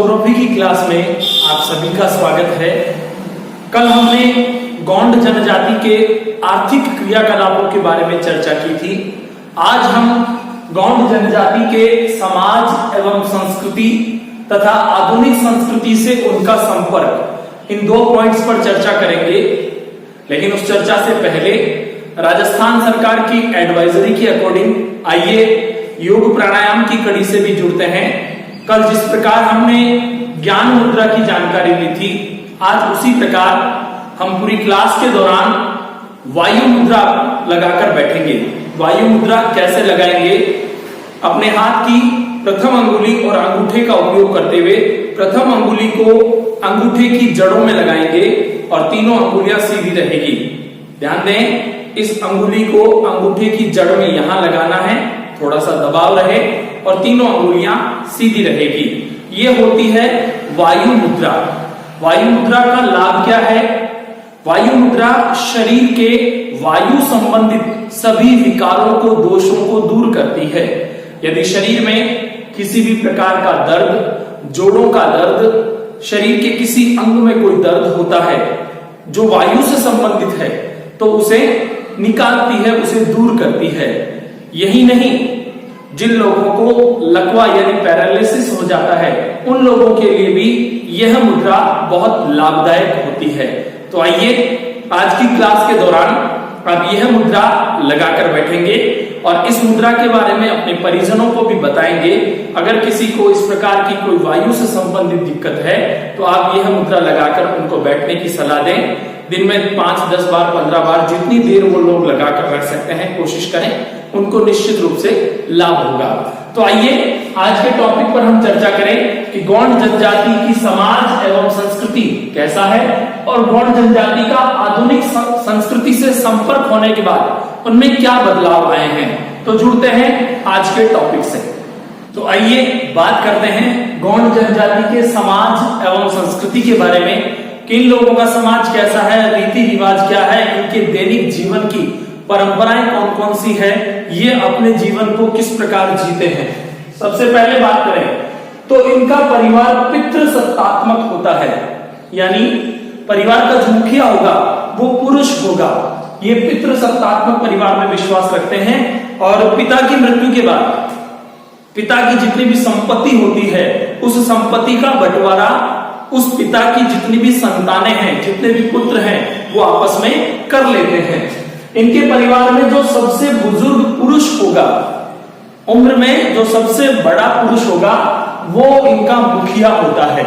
Geography की class में आप सभी का स्वागत है। कल हमने गौंड जनजाति के आर्थिक क्रियाकलापों के बारे में चर्चा की थी। आज हम गौंड जनजाति के समाज एवं संस्कृति तथा आधुनिक संस्कृति से उनका संपर्क, इन दो पॉइंट्स पर चर्चा करेंगे। लेकिन उस चर्चा से पहले राजस्थान सरकार की एडवाइजरी के अकॉर्डिंग आइए योग प्राणायाम की कड़ी से भी जुड़ते हैं। कल जिस प्रकार हमने ज्ञान मुद्रा की जानकारी ली थी, आज उसी प्रकार हम पूरी क्लास के दौरान वायु मुद्रा लगाकर बैठेंगे। वायु मुद्रा कैसे लगाएंगे? अपने हाथ की प्रथम अंगुली और अंगूठे का उपयोग करते हुए प्रथम अंगुली को अंगूठे की जड़ों में लगाएंगे और तीनों अंगुलियां सीधी रहेगी। ध्यान दें, इस अंगुली को अंगूठे की जड़ में यहां लगाना है, थोड़ा सा दबाव रहे और तीनों अंगुलियां सीधी रहेगी। ये होती है वायु मुद्रा। वायु मुद्रा का लाभ क्या है? वायु मुद्रा शरीर के वायु संबंधित सभी विकारों को, दोषों को दूर करती है। यदि शरीर में किसी भी प्रकार का दर्द, जोड़ों का दर्द, शरीर के किसी अंग में कोई दर्द होता है जो वायु से संबंधित है, तो उसे निकालती है, उसे दूर करती है। यही नहीं, जिन लोगों को लकवा यानी पैरालिसिस हो जाता है, उन लोगों के लिए भी यह मुद्रा बहुत लाभदायक होती है। तो आइए आज की क्लास के दौरान आप यह मुद्रा लगाकर बैठेंगे और इस मुद्रा के बारे में अपने परिजनों को भी बताएंगे। अगर किसी को इस प्रकार की कोई वायु से संबंधित दिक्कत है तो आप यह मुद्रा लगाकर उनको बैठने की सलाह दें। दिन में 5, 10 बार, 15 बार, जितनी देर वो लोग लगाकर रख सकते हैं कोशिश करें, उनको निश्चित रूप से लाभ होगा। तो आइए आज के टॉपिक पर हम चर्चा करें कि गौंड जनजाति की समाज एवं संस्कृति कैसा है और गौंड जनजाति का आधुनिक संस्कृति से संपर्क होने के बाद उनमें क्या बदलाव आए हैं। तो जुड़ते हैं आज के टॉपिक से। तो आइए बात करते हैं गौंड जनजाति के समाज एवं संस्कृति के बारे में। किन लोगों का समाज कैसा है, रीति रिवाज क्या है, इनके दैनिक जीवन की परंपराएं कौन कौन सी है, ये अपने जीवन को किस प्रकार जीते हैं। सबसे पहले बात करें तो इनका परिवार पितृसत्तात्मक होता है, यानी परिवार का जो मुखिया होगा वो पुरुष होगा। ये पितृसत्तात्मक परिवार में विश्वास रखते हैं और पिता की मृत्यु के बाद पिता की जितनी भी संपत्ति होती है, उस संपत्ति का बंटवारा उस पिता की जितनी भी संतानें हैं, जितने भी पुत्र हैं, वो आपस में कर लेते हैं। इनके परिवार में जो सबसे बुजुर्ग पुरुष होगा, उम्र में जो सबसे बड़ा पुरुष होगा, वो इनका मुखिया होता है।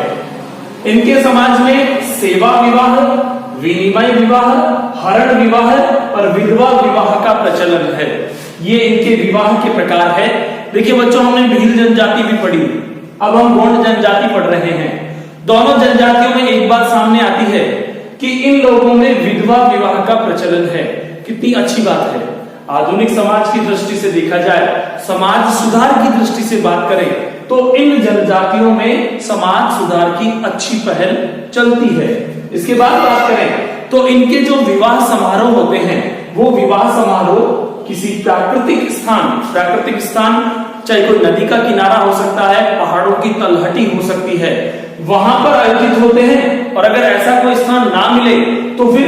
इनके समाज में सेवा विवाह, विनिमय विवाह, हरण विवाह और विधवा विवाह का प्रचलन है। ये इनके विवाह के प्रकार है। देखिए बच्चों, हमने भील जनजाति भी पढ़ी, अब हम गौंड जनजाति पढ़ रहे हैं। दोनों जनजातियों में एक बात सामने आती है कि इन लोगों में विधवा विवाह का प्रचलन है। कितनी अच्छी बात है। आधुनिक समाज की दृष्टि से देखा जाए, समाज सुधार की दृष्टि से बात करें तो इन जनजातियों में समाज सुधार की अच्छी पहल चलती है। इसके बाद बात करें तो इनके जो विवाह समारोह होते हैं, वो विवाह समारोह किसी प्राकृतिक स्थान, चाहे कोई नदी का किनारा हो सकता है, पहाड़ों की तलहटी हो सकती है, वहां पर आयोजित होते हैं। और अगर ऐसा कोई स्थान ना मिले तो फिर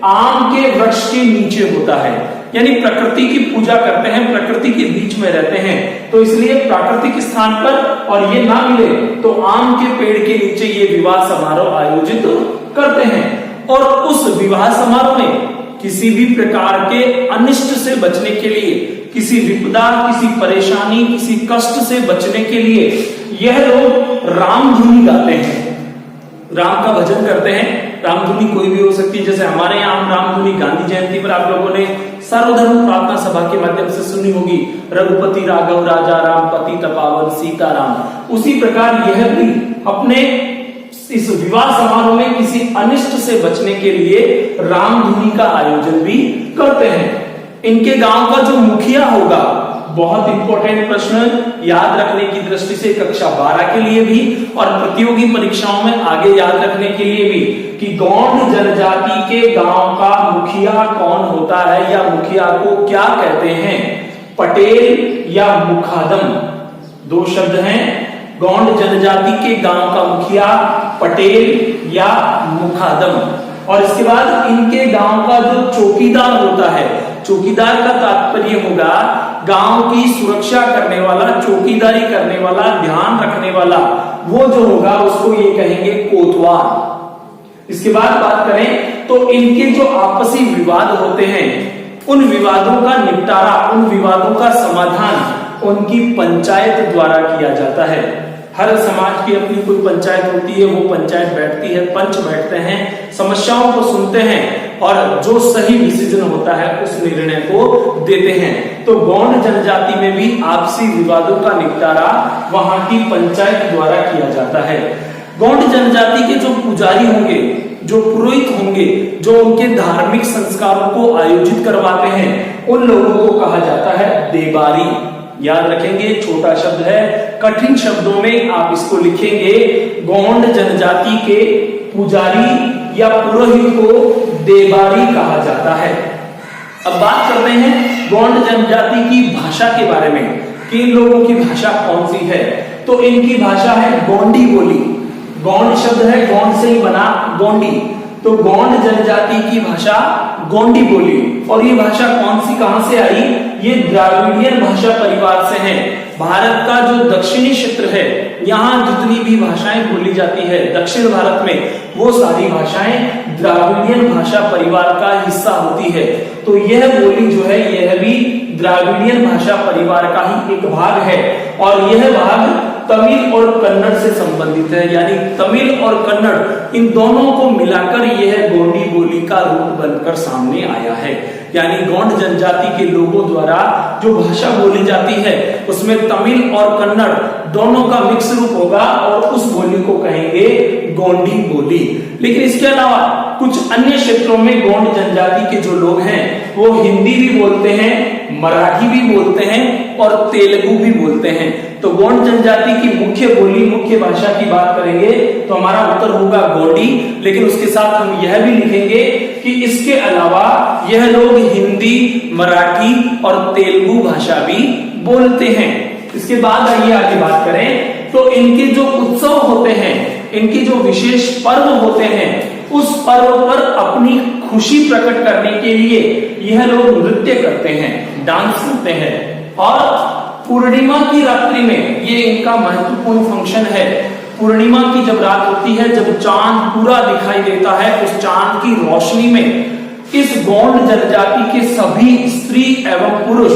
आम के वृक्ष के नीचे होता है, यानी प्रकृति की पूजा करते हैं, प्रकृति के बीच में रहते हैं। तो इसलिए प्राकृतिक स्थान पर और ये ना मिले तो आम के पेड़ के नीचे ये विवाह समारोह आयोजित करते हैं। और उस विवाह समारोह में किसी भी प्रकार के अनिष्ट से बचने के लिए, किसी विपदा, किसी परेशानी, किसी कष्ट से बचने के लिए यह लोग रामधुनी गाते हैं, राम का भजन करते हैं। रामधुनी कोई भी हो सकती है, जैसे हमारे यहाँ रामधुनी गांधी जयंती पर आप लोगों ने सर्वधर्म प्रार्थना सभा के माध्यम से सुनी होगी, रघुपति राघव राजा राम पतित पावन सीताराम। उसी प्रकार यह भी अपने इस विवाह समारोह में किसी अनिष्ट से बचने के लिए रामधुनी का आयोजन भी करते हैं। इनके गांव का जो मुखिया होगा, बहुत इंपॉर्टेंट प्रश्न याद रखने की दृष्टि से कक्षा 12 के लिए भी और प्रतियोगी परीक्षाओं में आगे याद रखने के लिए भी, कि गौंड जनजाति के गांव का मुखिया कौन होता है या मुखिया को क्या कहते हैं। पटेल या मुखादम, दो शब्द हैं, गौंड जनजाति के गांव का मुखिया, पटेल या मुखादम। और इसके बाद इनके गांव का जो चौकीदार होता है, चौकीदार का तात्पर्य होगा गांव की सुरक्षा करने वाला, चौकीदारी करने वाला, ध्यान रखने वाला, वो जो होगा उसको ये कहेंगे कोतवाल। इसके बाद बात करें तो इनके जो आपसी विवाद होते हैं, उन विवादों का निपटारा, उन विवादों का समाधान उनकी पंचायत द्वारा किया जाता है। हर समाज की अपनी कोई पंचायत होती है, वो पंचायत बैठती है, पंच बैठते हैं, समस्याओं को सुनते हैं और जो सही डिसीजन होता है उस निर्णय को देते हैं। तो गौंड जनजाति में भी आपसी विवादों का निपटारा वहां की पंचायत द्वारा किया जाता है। गौंड जनजाति के जो पुजारी होंगे, जो पुरोहित होंगे, जो उनके धार्मिक संस्कारों को आयोजित करवाते हैं, उन लोगों को कहा जाता है देबारी। याद रखेंगे, छोटा शब्द है, कठिन शब्दों में आप इसको लिखेंगे, गौंड जनजाति के पुजारी या पुरोहित को देबारी कहा जाता है। अब बात करते हैं गौंड जनजाति की भाषा के बारे में कि इन लोगों की भाषा कौन सी है। तो इनकी भाषा है गोंडी बोली। गौंड शब्द है गौंड से ही बना गोंडी, तो गौंड जनजाति की भाषा गोंडी बोली। और ये भाषा कौन सी, कहां से आई? ये द्राविडियन भाषा परिवार से है। भारत का जो दक्षिणी क्षेत्र है, यहाँ जितनी भी भाषाएं बोली जाती है दक्षिण भारत में, वो सारी भाषाएं द्राविडियन भाषा परिवार का हिस्सा होती है। तो यह बोली जो है, यह भी द्राविडियन भाषा परिवार का ही एक भाग है। और यह भाग तमिल और कन्नड़ से संबंधित है, यानी तमिल और कन्नड़ इन दोनों को मिलाकर यह गोंडी बोली का रूप बनकर सामने आया है। यानी गौंड जनजाति के लोगों द्वारा जो भाषा बोली जाती है उसमें तमिल और कन्नड़ दोनों का मिक्स रूप होगा और उस बोली को कहेंगे गोंडी बोली। लेकिन इसके अलावा कुछ अन्य क्षेत्रों में गौंड जनजाति के जो लोग हैं वो हिंदी भी बोलते हैं, मराठी भी बोलते हैं और तेलुगु भी बोलते हैं। तो गौंड जनजाति की मुख्य बोली, मुख्य भाषा की बात करेंगे तो हमारा उत्तर होगा गोंडी। लेकिन उसके साथ हम यह भी लिखेंगे कि इसके अलावा यह लोग हिंदी, मराठी और तेलुगु भाषा भी बोलते हैं। इसके बाद आइए आगे बात करें तो इनके जो उत्सव होते हैं, इनके जो विशेष पर्व होते हैं, उस पर्व पर अपनी खुशी प्रकट करने के लिए यह लोग नृत्य करते हैं, डांस करते हैं। और पूर्णिमा की रात्रि में ये इनका महत्वपूर्ण फंक्शन है। पूर्णिमा की जब रात होती है, जब चांद पूरा दिखाई देता है, उस चांद की रोशनी में इस गौंड जनजाति के सभी स्त्री एवं पुरुष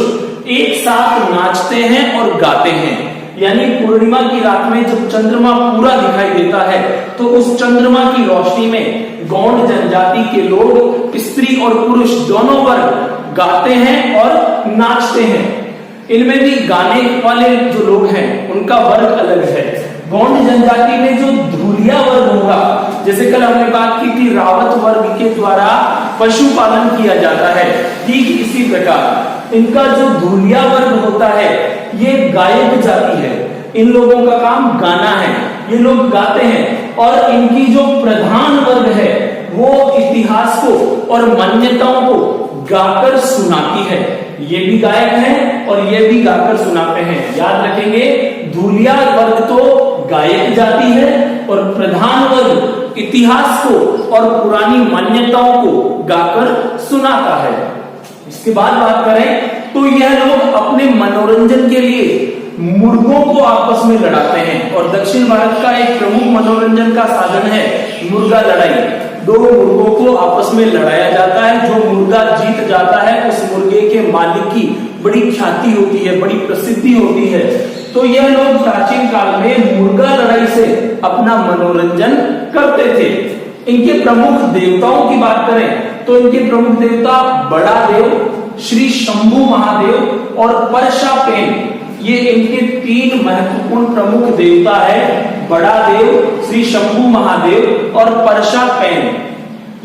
एक साथ नाचते हैं और गाते हैं। यानी पूर्णिमा की रात में जब चंद्रमा पूरा दिखाई देता है तो उस चंद्रमा की रोशनी में गौंड जनजाति के लोग, स्त्री और पुरुष दोनों वर्ग गाते हैं और नाचते हैं। इनमें भी गाने वाले जो लोग हैं उनका वर्ग अलग है। गौंड जनजाति में जो धूलिया वर्ग होगा, जैसे कल हमने बात की थी रावत वर्ग के द्वारा पशुपालन किया जाता है, ठीक इसी प्रकार इनका जो धूलिया वर्ग होता है ये गायक जाति है। इन लोगों का काम गाना है, ये लोग गाते हैं। और इनकी जो प्रधान वर्ग है वो इतिहास को और मान्यताओं को गाकर सुनाती है। ये भी गायक हैं और ये भी गाकर सुनाते हैं। याद रखेंगे, धूलिया वर्ग तो गायक जाति है और प्रधान वर्ग इतिहास को और पुरानी मान्यताओं को गाकर सुनाता है। इसके बाद बात करें तो यह लोग अपने मनोरंजन के लिए मुर्गों को आपस में लड़ाते हैं। और दक्षिण भारत का एक प्रमुख मनोरंजन का साधन है मुर्गा लड़ाई। दो मुर्गों को आपस में लड़ाया जाता है, जो मुर्गा जीत जाता है उस मुर्गे के मालिक की बड़ी ख्याति होती है, बड़ी प्रसिद्धि होती है। तो यह लोग प्राचीन काल में मुर्गा लड़ाई से अपना मनोरंजन करते थे। इनके प्रमुख देवताओं की बात करें तो इनके प्रमुख देवता बड़ा देव, श्री शंभू महादेव और परशापेन, ये इनके तीन महत्वपूर्ण प्रमुख देवता है। बड़ा देव, श्री शंभू महादेव और परशापेन।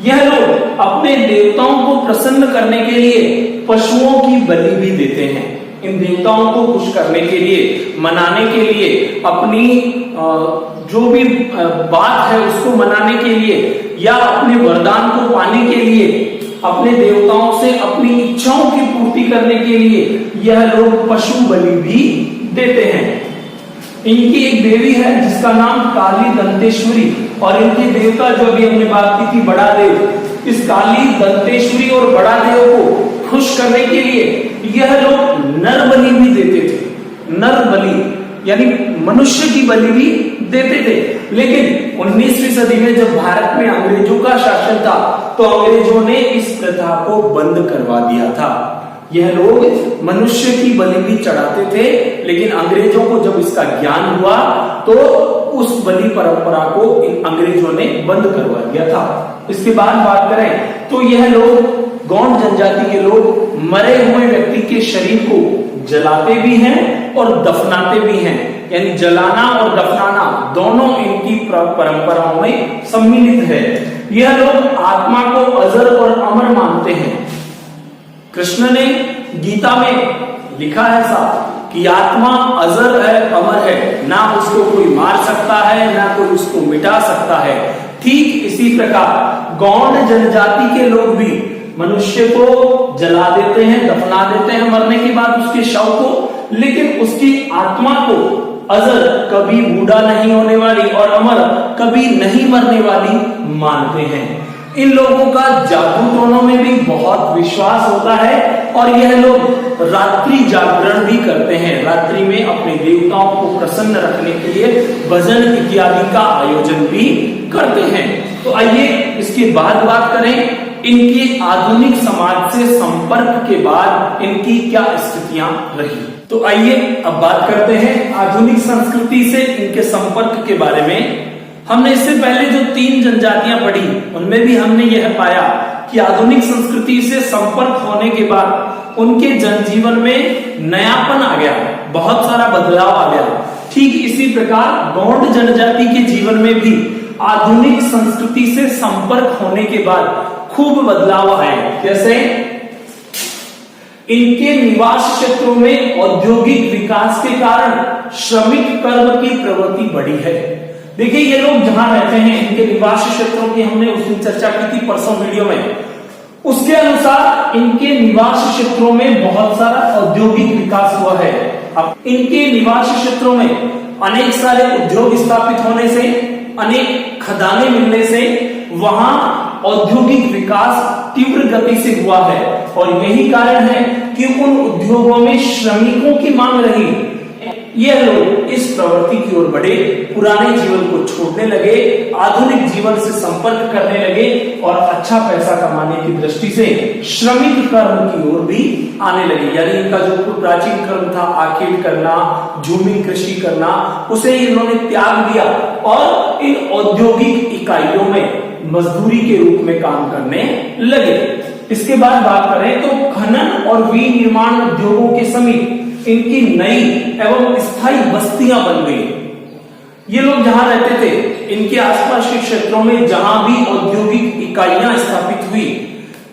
यह लोग अपने देवताओं को प्रसन्न करने के लिए पशुओं की बलि भी देते हैं। इन देवताओं को खुश करने के लिए, मनाने के लिए, अपनी जो भी बात है उसको मनाने के लिए या अपने वरदान को पाने के लिए, अपने देवताओं से अपनी इच्छाओं की पूर्ति करने के लिए यह लोग पशु बलि भी देते हैं। इनकी एक देवी है जिसका नाम काली दंतेश्वरी, और इनके देवता जो अभी हमने बात की थी बड़ा देव। इस काली दंतेश्वरी और बड़ा देव को खुश करने के लिए यह लोग नर बलि भी देते थे। नर बलि यानी मनुष्य की बलि भी देते थे। लेकिन 19वीं सदी में जब भारत में अंग्रेजों का शासन था तो अंग्रेजों ने इस प्रथा को बंद करवा दिया था। यह लोग मनुष्य की बलि भी चढ़ाते थे, लेकिन अंग्रेजों को जब इसका ज्ञान हुआ तो उस बलि परंपरा को इन अंग्रेजों ने बंद करवा दिया था। इसके बाद बात करें तो यह लोग गौंड जनजाति के लोग मरे हुए व्यक्ति के शरीर को जलाते भी हैं और दफनाते भी हैं, यानी जलाना और दफनाना दोनों इनकी परंपराओं में सम्मिलित है। यह लोग आत्मा को अजर और अमर मानते हैं। कृष्ण ने गीता में लिखा है साफ कि आत्मा अजर है, अमर है, ना उसको कोई मार सकता है ना कोई उसको मिटा सकता है। ठीक इसी प्रकार गौंड जनजाति के लोग भी मनुष्य को जला देते हैं, दफना देते हैं मरने के बाद उसके शव को, लेकिन उसकी आत्मा को अजर, कभी बूढ़ा नहीं होने वाली, और अमर, कभी नहीं मरने वाली मानते हैं। इन लोगों का जादू टोनों में भी बहुत विश्वास होता है और यह लोग रात्रि जागरण भी करते हैं। रात्रि में अपने देवताओं को प्रसन्न रखने के लिए भजन इत्यादि का आयोजन भी करते हैं। तो आइए इसके बाद बात करें इनकी आधुनिक समाज से संपर्क के बाद इनकी क्या स्थितियां रही। तो आइए अब बात करते हैं आधुनिक संस्कृति से इनके संपर्क के बारे में। हमने इससे पहले जो 3 जनजातियां पढ़ी उनमें भी हमने यह पाया कि आधुनिक संस्कृति से संपर्क होने के बाद उनके जनजीवन में नयापन आ गया, बहुत सारा बदलाव आ गया। ठीक इसी प्रकार गौंड जनजाति के जीवन में भी आधुनिक संस्कृति से संपर्क होने के बाद खूब बदलाव आए। जैसे इनके निवास क्षेत्रों में औद्योगिक विकास के कारण श्रमिक कर्म की प्रवृत्ति बढ़ी है। देखिए ये लोग जहां रहते हैं इनके निवास क्षेत्रों की हमने उस दिन चर्चा की थी परसों वीडियो में। उसके अनुसार इनके निवास क्षेत्रों में बहुत सारा औद्योगिक विकास हुआ है। अब इनके निवास क्षेत्रों में अनेक सारे उद्योग स्थापित होने से, अनेक खदानें मिलने से वहां औद्योगिक विकास तीव्र गति से हुआ है, और यही कारण है कि उन उद्योगों में श्रमिकों की मांग रही। यह लोग इस प्रवृत्ति की ओर बढ़े, पुराने जीवन को छोड़ने लगे, आधुनिक जीवन से संपर्क करने लगे और अच्छा पैसा कमाने की दृष्टि से श्रमिक कर्म की ओर भी आने लगे। यानी इनका जो प्राचीन कर्म था आखेट करना, झूमी कृषि करना, उसे इन्होंने त्याग दिया और इन औद्योगिक इकाइयों में मजदूरी के रूप में काम करने लगे। इसके बाद बात करें तो खनन और विनिर्माण उद्योगों के समीप इनकी नई एवं स्थायी बस्तियां बन गई। ये लोग जहां रहते थे इनके आसपास के क्षेत्रों में जहां भी औद्योगिक इकाइयां स्थापित हुई,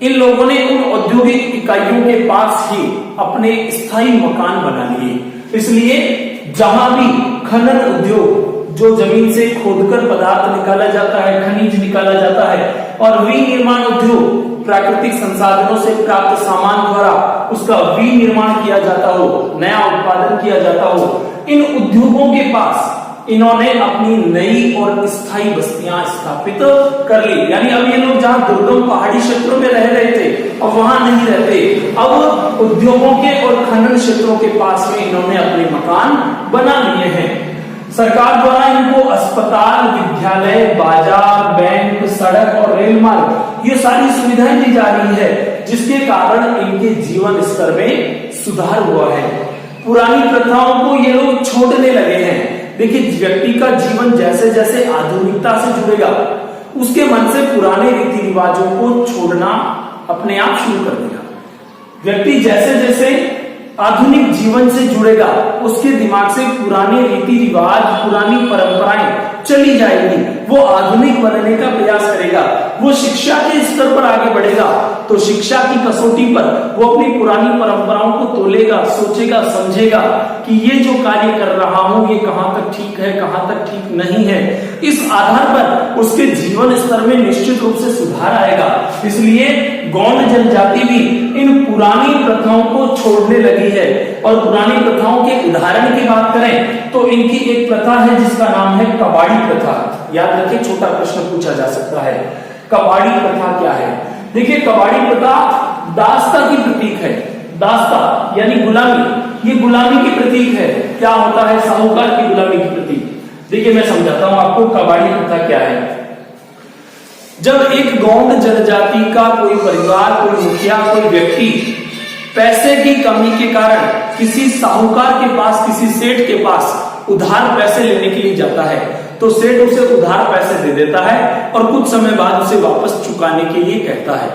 इन लोगों ने उन औद्योगिक इकाइयों के पास ही अपने स्थायी मकान बना लिए। इसलिए जहां भी खनन उद्योग, जो जमीन से खोदकर पदार्थ निकाला जाता है, खनिज निकाला जाता है, और विनिर्माण उद्योग प्राकृतिक संसाधनों से प्राप्त सामान द्वारा उसका विनिर्माण किया जाता हो, नया उत्पादन किया जाता हो, इन उद्योगों के पास इन्होंने अपनी नई और स्थायी बस्तियां स्थापित कर ली। यानी अब ये लोग जहां दुर्गम पहाड़ी क्षेत्रों में रह रहे थे अब वहां नहीं रहते, अब उद्योगों के और खनन क्षेत्रों के पास में इन्होंने अपने मकान बना लिए हैं। सरकार द्वारा इनको अस्पताल, विद्यालय, बाजार, बैंक, सड़क और रेल मार्ग, ये सारी सुविधाएं दी जा रही है, जिसके कारण इनके जीवन स्तर में सुधार हुआ है। पुरानी प्रथाओं को ये लोग छोड़ने लगे हैं। देखिए व्यक्ति का जीवन जैसे जैसे आधुनिकता से जुड़ेगा उसके मन से पुराने रीति रिवाजों को छोड़ना अपने आप शुरू कर देगा। व्यक्ति जैसे जैसे आधुनिक जीवन से जुड़ेगा उसके दिमाग से पुराने रीति रिवाज, पुरानी परंपराएं चली जाएगी, वो आधुनिक बनने का प्रयास करेगा, वो शिक्षा के स्तर पर आगे बढ़ेगा, तो शिक्षा की कसौटी पर वो अपनी पुरानी परंपराओं को तोलेगा, सोचेगा, समझेगा कि ये जो कार्य कर रहा हूं ये कहां तक ठीक है, कहां तक ठीक नहीं है। इस आधार पर उसके जीवन स्तर में निश्चित रूप से सुधार आएगा। इसलिए गौंड जनजाति भी इन पुरानी प्रथाओं को छोड़ने लगी है। और पुरानी प्रथाओं के उदाहरण की बात करें तो इनकी एक प्रथा है जिसका नाम है कबाड़ी प्रथा। याद रखिए, छोटा प्रश्न पूछा जा सकता है, कबाड़ी प्रथा क्या है? देखिए, कबाड़ी प्रथा दास्ता की प्रतीक है। दास्ता यानी गुलामी, ये गुलामी की प्रतीक है। क्या होता है? साहूकार की गुलामी की प्रतीक। देखिए, मैं समझाता हूं आपको कबाड़ी प्रथा क्या है। जब एक गौंड जनजाति का कोई परिवार, कोई मुखिया, कोई व्यक्ति पैसे की कमी के कारण किसी साहूकार के पास, किसी सेठ के पास उधार पैसे लेने के लिए जाता है, तो सेठ उसे उधार पैसे दे देता है और कुछ समय बाद उसे वापस चुकाने के लिए कहता है।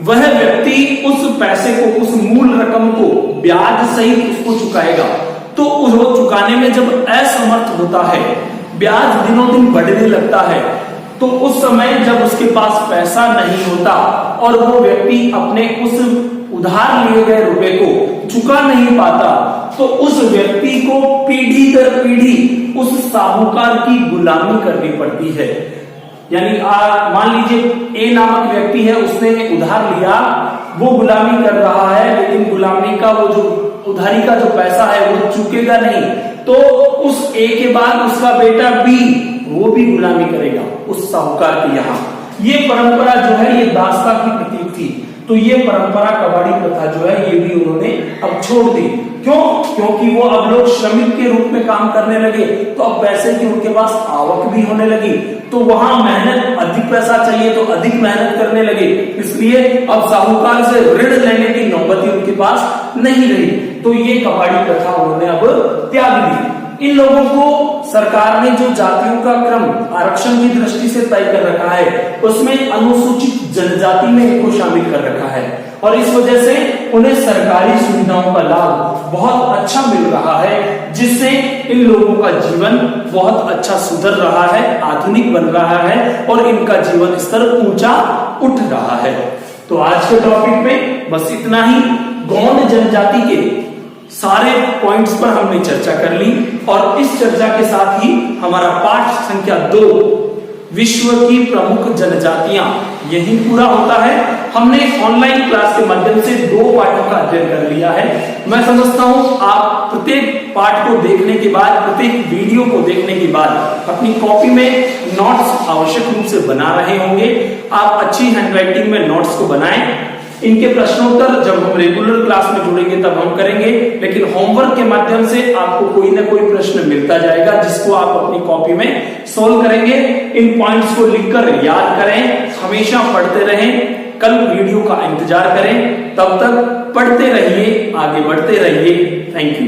वह व्यक्ति उस पैसे को, उस मूल रकम को ब्याज सहित उसको चुकाएगा। तो वो चुकाने में जब असमर्थ होता है, ब्याज दिनों दिन बढ़ने लगता है, तो उस समय जब उसके पास पैसा नहीं होता और वो व्यक्ति अपने उस उधार लिए गए रुपए को चुका नहीं पाता, तो उस व्यक्ति को पीढ़ी दर पीढ़ी उस साहूकार की गुलामी करनी पड़ती है। यानी मान लीजिए ए नामक व्यक्ति है, उसने उधार लिया, वो गुलामी कर रहा है, लेकिन गुलामी का वो जो उधारी का जो पैसा है वो चुकेगा नहीं, तो उस ए के बाद उसका बेटा बी, वो भी गुलामी करेगा उस साहूकार के यहाँ। ये परंपरा जो है ये दास्ता की प्रतीक थी। तो ये परंपरा कबाड़ी प्रथा जो है ये भी उन्होंने अब छोड़ दी। क्यों? क्योंकि वो अब लोग श्रमिक के रूप में काम करने लगे, तो अब पैसे की उनके पास आवक भी होने लगी, तो वहां मेहनत, अधिक पैसा चाहिए तो अधिक मेहनत करने लगे। इसलिए अब साहूकार से ऋण लेने की नौबत उनके पास नहीं रही, तो ये कबाड़ी प्रथा उन्होंने अब त्याग दी। इन लोगों को सरकार ने जो जातियों का क्रम आरक्षण की दृष्टि से तय कर रखा है, उसमें अनुसूचित जनजाति में इनको शामिल कर रखा है, और इस वजह से उन्हें सरकारी सुविधाओं का लाभ बहुत अच्छा मिल रहा है, जिससे इन लोगों का जीवन बहुत अच्छा सुधर रहा है, आधुनिक बन रहा है और इनका जीवन स्तर ऊंचा उठ रहा है। तो आज के टॉपिक में बस इतना ही। गौंड जनजाति के सारे पॉइंट्स पर हमने चर्चा कर ली, और इस चर्चा के साथ ही हमारा पाठ संख्या 2 विश्व की प्रमुख जनजातियां यही पूरा होता है। हमने ऑनलाइन क्लास के माध्यम से 2 पाठों का अध्ययन कर लिया है। मैं समझता हूं आप प्रत्येक पाठ को देखने के बाद, प्रत्येक वीडियो को देखने के बाद अपनी कॉपी में नोट्स आवश्यक रूप से बना रहे होंगे। आप अच्छी हैंडराइटिंग में नोट्स को बनाएं। इनके प्रश्नोत्तर जब हम रेगुलर क्लास में जुड़ेंगे तब हम करेंगे, लेकिन होमवर्क के माध्यम से आपको कोई ना कोई प्रश्न मिलता जाएगा जिसको आप अपनी कॉपी में सोल्व करेंगे। इन पॉइंट्स को लिखकर याद करें, हमेशा पढ़ते रहें। कल वीडियो का इंतजार करें, तब तक पढ़ते रहिए, आगे बढ़ते रहिए। Thank you.